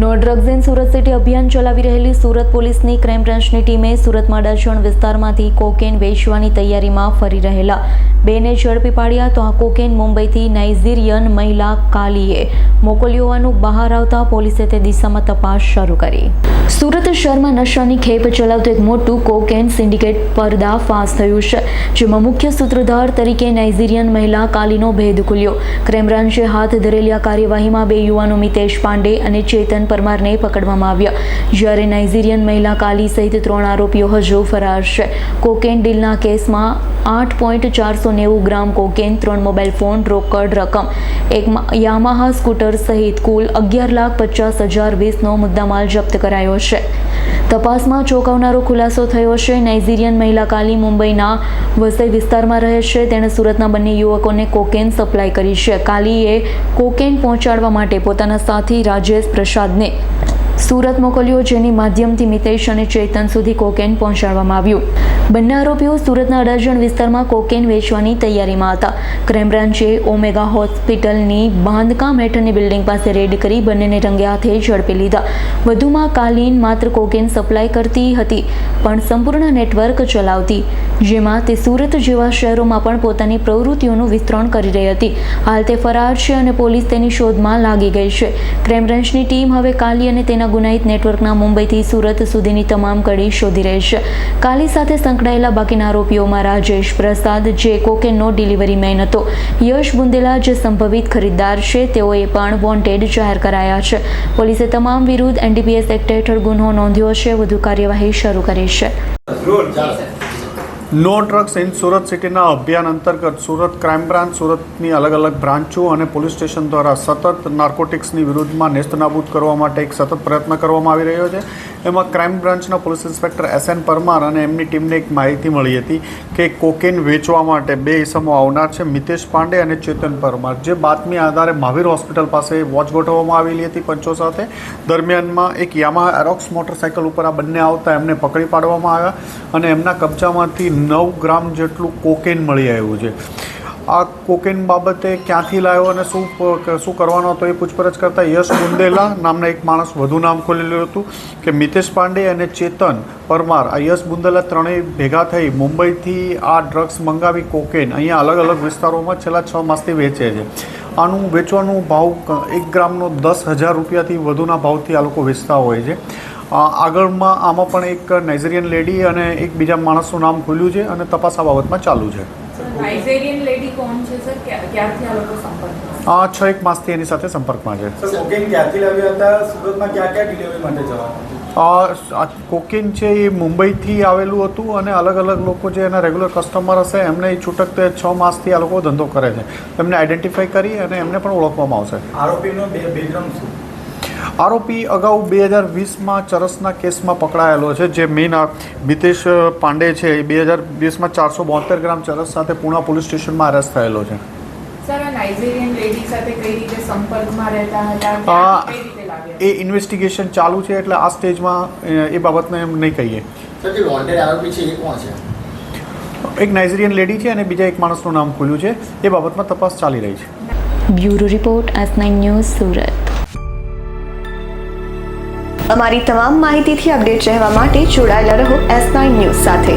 No drugs in Surat city અભિયાન ચલાવી રહેલી સુરત પોલીસની ક્રાઇમ બ્રાન્ચની ટીમે સુરતમાં ડજણ વિસ્તારમાંથી કોકેન વેચવાની તૈયારીમાં ફરી રહેલા બેને ઝડપી પાડ્યા તો આ કોકેન મુંબઈથી નાઇજીરિયન મહિલા કાલીએ મોકલ્યો હોવાનું બહાર આવતા પોલીસે તે દિશામાં તપાસ શરૂ કરી। સુરત શહેરમાં નશાની ખેપ ચલાવતું એક મોટું કોકેન સિન્ડિકેટ પર્દાફાશ થયું છે, જેમાં મુખ્ય સૂત્રધાર તરીકે નાઇજીરિયન મહિલા કાલીનો ભેદ ખુલ્યો। ક્રાઇમ બ્રાન્ચે હાથ ધરેલી આ કાર્યવાહીમાં બે યુવાનો મિતેશ પાંડે અને ચેતન પરમારને પકડવામાં આવ્યા, જ્યારે નાઇજીરિયન મહિલા કાલી સહિત 3 આરોપીઓ હજુ ફરાર છે। કોકેન ડીલના કેસમાં 8.490 ગ્રામ કોકેન, 3 મોબાઈલ ફોન, રોકડ રકમ, એક યામાહા સ્કૂટર સહિત કુલ 11,50,020નો મુદ્દામાલ જપ્ત કરાયો છે। તપાસમાં ચોંકાવનારો ખુલાસો થયો છે। નાઇજીરિયન મહિલા કાલી મુંબઈના વસઈ વિસ્તારમાં રહે છે। તેણે સુરતના બંને યુવકોને કોકેન સપ્લાય કરી છે। કાલીએ કોકેન પહોંચાડવા માટે પોતાના સાથી રાજેશ પ્રસાદને સુરત મોકલ્યો, જેની માધ્યમથી મિતેશ અને ચેતન સુધી કોકેન પહોંચાડવામાં આવ્યું। બંને આરોપીઓ સુરતના અડાજણ વિસ્તારમાં કોકેન વેચવાની તૈયારીમાં હતા। ક્રાઇમ બ્રાન્ચે ઓમેગા હોસ્પિટલની બાંધકામ હેઠળની બિલ્ડિંગ પાસે રેડ કરી બંનેને રંગે હાથે ઝડપી લીધા। વધુમાં કાલીન માત્ર કોકેન સપ્લાય કરતી હતી પણ સંપૂર્ણ નેટવર્ક ચલાવતી, જેમાં તે સુરત જેવા શહેરોમાં પણ પોતાની પ્રવૃત્તિઓનું વિસ્તરણ કરી રહી હતી। હાલ તે ફરાર છે અને પોલીસ તેની શોધમાં લાગી ગઈ છે। ક્રાઇમ બ્રાન્ચની ટીમ હવે કાલી અને તેના ગુનાહિત નેટવર્કના મુંબઈથી સુરત સુધીની તમામ કડી શોધી રહી છે। કાલી સાથે સંકળાયેલા બાકીના આરોપીઓમાં રાજેશ પ્રસાદ, જે કોકેનનો ડિલિવરી મેન હતો, યશ બુંદેલા, જે સંભવિત ખરીદદાર છે, તેઓએ પણ વોન્ટેડ જાહેર કરાયા છે। પોલીસે તમામ વિરુદ્ધ NDPS એક્ટ હેઠળ ગુનો નોંધ્યો છે। વધુ કાર્યવાહી શરૂ કરી છે। નો ડ્રગ્સ ઇન સુરત સિટીના અભિયાન અંતર્ગત સુરત ક્રાઇમ બ્રાન્ચ, સુરતની અલગ અલગ બ્રાન્ચો અને પોલીસ સ્ટેશન દ્વારા સતત નાર્કોટિક્સની વિરુદ્ધમાં નેસ્તનાબૂદ કરવા માટે એક સતત પ્રયત્ન કરવામાં આવી રહ્યો છે। એમાં ક્રાઇમ બ્રાન્ચના પોલીસ ઇન્સ્પેક્ટર SN પરમાર અને એમની ટીમને એક માહિતી મળી હતી કે કોકેન વેચવા માટે 2 ઇસમો આવનાર છે, મિતેશ પાંડે અને ચેતન પરમાર, જે બાતમી આધારે મહાવીર હોસ્પિટલ પાસે વોચ ગોઠવવામાં આવેલી હતી પંચો સાથે। દરમિયાનમાં એક યામાહા એરોક્સ મોટરસાઇકલ ઉપર આ બંને આવતા એમને પકડી પાડવામાં આવ્યા અને એમના કબજામાંથી 9 ગ્રામ જેટલું કોકેન મળી આવ્યું છે। આ કોકેન બાબતે ક્યાંથી લાવ્યો અને શું કરવાનો હતો એ પૂછપરછ કરતાં યશ બુંદેલા નામના એક માણસ વધુ નામ ખોલેલું હતું કે મિતેશ પાંડે અને ચેતન પરમાર, આ યશ બુંદેલા ત્રણેય ભેગા થઈ મુંબઈથી આ ડ્રગ્સ મંગાવી કોકેન અહીંયા અલગ અલગ વિસ્તારોમાં છેલ્લા 6 માસથી વેચે છે। આનું વેચવાનો ભાવ 1 ગ્રામનો 10,000 રૂપિયાથી વધુના ભાવથી આ લોકો વેચતા હોય છે। આગળમાં આમાં પણ એક નાઇજીરિયન લેડી અને એક બીજા માણસનું નામ ખુલ્યું છે અને તપાસ આ બાબતમાં ચાલુ છે। નાઇજીરિયન લેડી કોણ છે સર? ક્યારથી આ લોકો સંપર્કમાં? 6 માસથી એની સાથે સંપર્કમાં છે। સર, કોકેન ક્યાંથી લાવ્યા હતા? સુરતમાં ક્યાં ડિલિવરી માટે જવાના? કોકેન છે એ મુંબઈથી આવેલું હતું અને અલગ અલગ લોકો જે એના રેગ્યુલર કસ્ટમર હશે એમને એ છૂટક તે 6 માસથી આ લોકો ધંધો કરે છે। એમને આઈડેન્ટિફાઈ કરી અને એમને પણ ઓળખવામાં આવશે। આરોપીનો બેકગ્રાઉન્ડ શું? આરોપી અગાઉ 2020માં ચરસના કેસમાં પકડાયેલો છે, જે મેઇન મિતેશ પાંડે છે એ 2020માં 472 ગ્રામ ચરસ સાથે પૂણા પોલીસ સ્ટેશનમાં અરેસ્ટ થયેલો છે। સર, આ નાઇજીરિયન લેડી સાથે કઈ રીતે સંપર્કમાં રહેતા હતા? કઈ રીતે લાવ્યા? એ ઇન્વેસ્ટિગેશન ચાલુ છે, એટલે આ સ્ટેજમાં એ બાબતને એમ નહીં કહીએ। સર, જે વોન્ટેડ આરોપી છે એ કોણ છે? એક નાઇજીરિયન લેડી છે અને બીજા એક માણસનું નામ ખુલ્યું છે। એ બાબતમાં તપાસ ચાલી રહી છે। Bureau report, S9 news, Surat. અમારી તમામ માહિતીથી અપડેટ રહેવા માટે જોડાયેલા રહો S9 ન્યૂઝ સાથે।